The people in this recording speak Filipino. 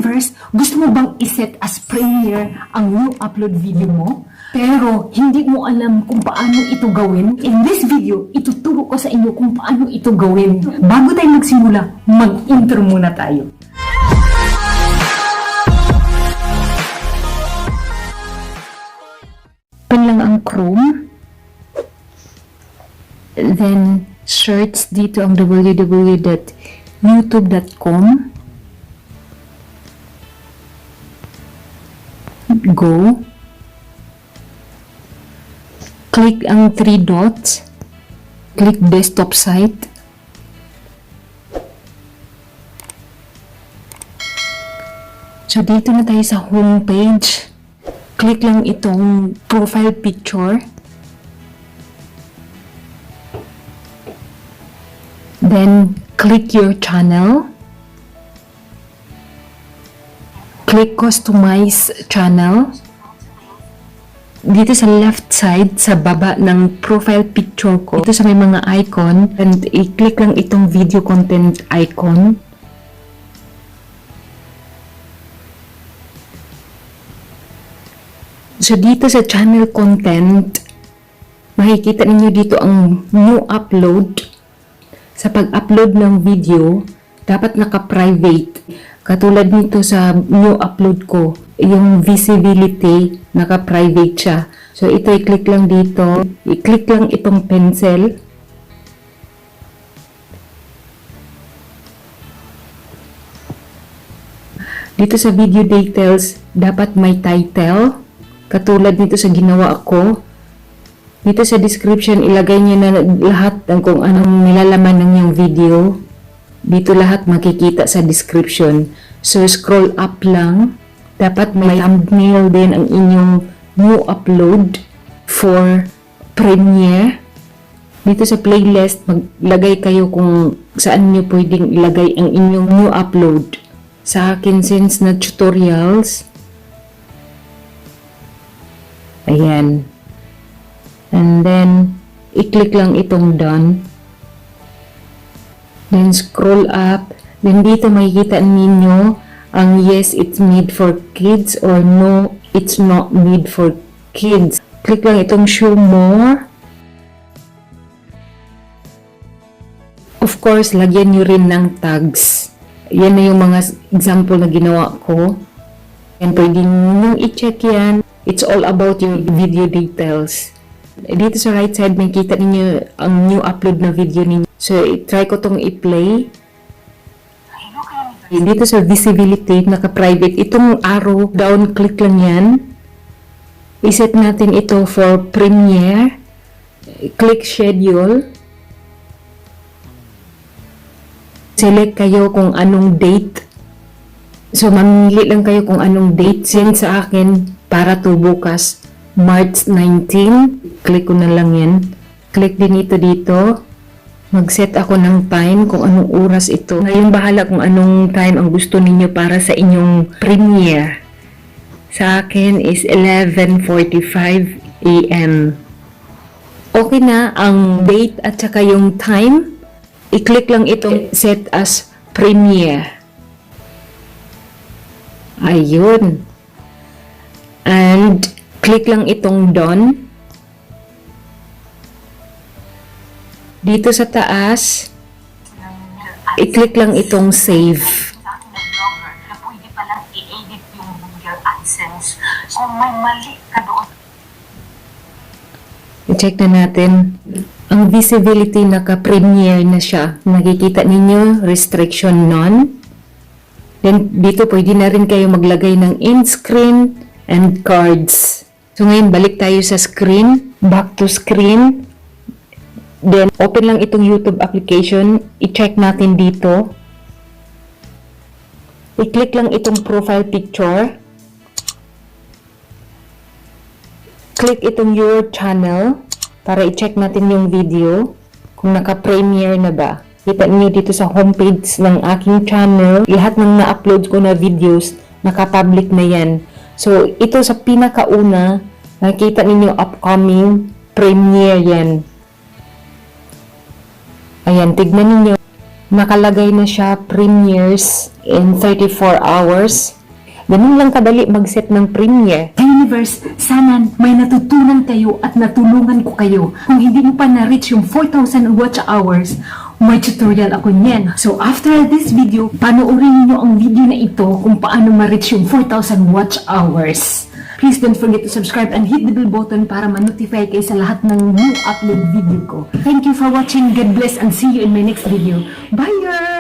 Universe, gusto mo bang iset as premiere ang new upload video mo? Pero hindi mo alam kung paano ito gawin? In this video, ituturo ko sa inyo kung paano ito gawin. Bago tayo magsimula, mag-intro muna tayo. Open lang ang Chrome. Then, search dito ang www.youtube.com. Go. Click ang 3 dots. Click desktop site. So, dito na tayo sa home page. Click lang itong profile picture. Then, click your channel. Click customize channel. Dito sa left side, sa baba ng profile picture ko, dito sa may mga icon, and i-click lang itong video content icon. So, dito sa channel content, makikita ninyo dito ang new upload. Sa pag-upload ng video, dapat naka-private. Katulad nito sa new upload ko, yung visibility, naka-private siya. So, ito i-click lang dito. I-click lang itong pencil. Dito sa video details, dapat may title. Katulad nito sa ginawa ko. Dito sa description, ilagay niyo na lahat ng kung anong nilalaman ng yung video. Dito lahat makikita sa description. So, scroll up lang. Dapat may thumbnail din ang inyong new upload for premiere. Dito sa playlist, maglagay kayo kung saan niyo pwedeng ilagay ang inyong new upload. Sa akin, since na tutorials, ayan. And then, i-click lang itong done. Then, scroll up. Then, dito makikita ninyo ang yes, it's made for kids or no, it's not made for kids. Click lang itong show more. Of course, lagyan nyo rin ng tags. Yan na yung mga example na ginawa ko. And pwede nyo i-check yan. It's all about your video details. Dito sa right side, makikita ninyo ang new upload na video ninyo. So, try ko tong i-play. Dito sa visibility, naka-private. Itong arrow, down click lang yan. I-set natin ito for premiere. Click schedule. Select kayo kung anong date. So, mamili lang kayo kung anong date. Send sa akin para to bukas. March 19. Click ko na lang yan. Click din ito dito. Mag-set ako ng time kung anong oras ito. Ngayon bahala kung anong time ang gusto ninyo para sa inyong premiere. Sa akin is 11:45 AM. Okay na ang date at saka yung time. I-click lang itong set as premiere. Ayun. And click lang itong done. Dito sa taas, i-click lang itong save. Pwede palang i-edit yung Google AdSense. Kung may mali ka doon. I-check na natin. Ang visibility naka-premiere na siya. Nakikita ninyo, restriction none. Then, dito pwede na rin kayo maglagay ng end screen and cards. So, ngayon, balik tayo sa screen. Back to screen. Then, open lang itong YouTube application. I-check natin dito. I-click lang itong profile picture. Click itong your channel para i-check natin yung video kung naka-premiere na ba. Kita niyo dito sa homepage ng aking channel, lahat ng na-upload ko na videos, naka-public na yan. So, ito sa pinakauna, nakita ninyo upcoming premiere yan. Ayan, tignan ninyo. nakalagay na siya premieres in 34 hours. Ganun lang kadali mag-set ng premiere. Universe, sana may natutunan kayo at natulungan ko kayo. Kung hindi mo pa na-reach yung 4,000 watch hours, may tutorial ako niyan. So after this video, panoorin niyo ang video na ito kung paano ma-reach yung 4,000 watch hours. Please don't forget to subscribe and hit the bell button para ma-notify kayo sa lahat ng new upload video ko. Thank you for watching. God bless and see you in my next video. Bye!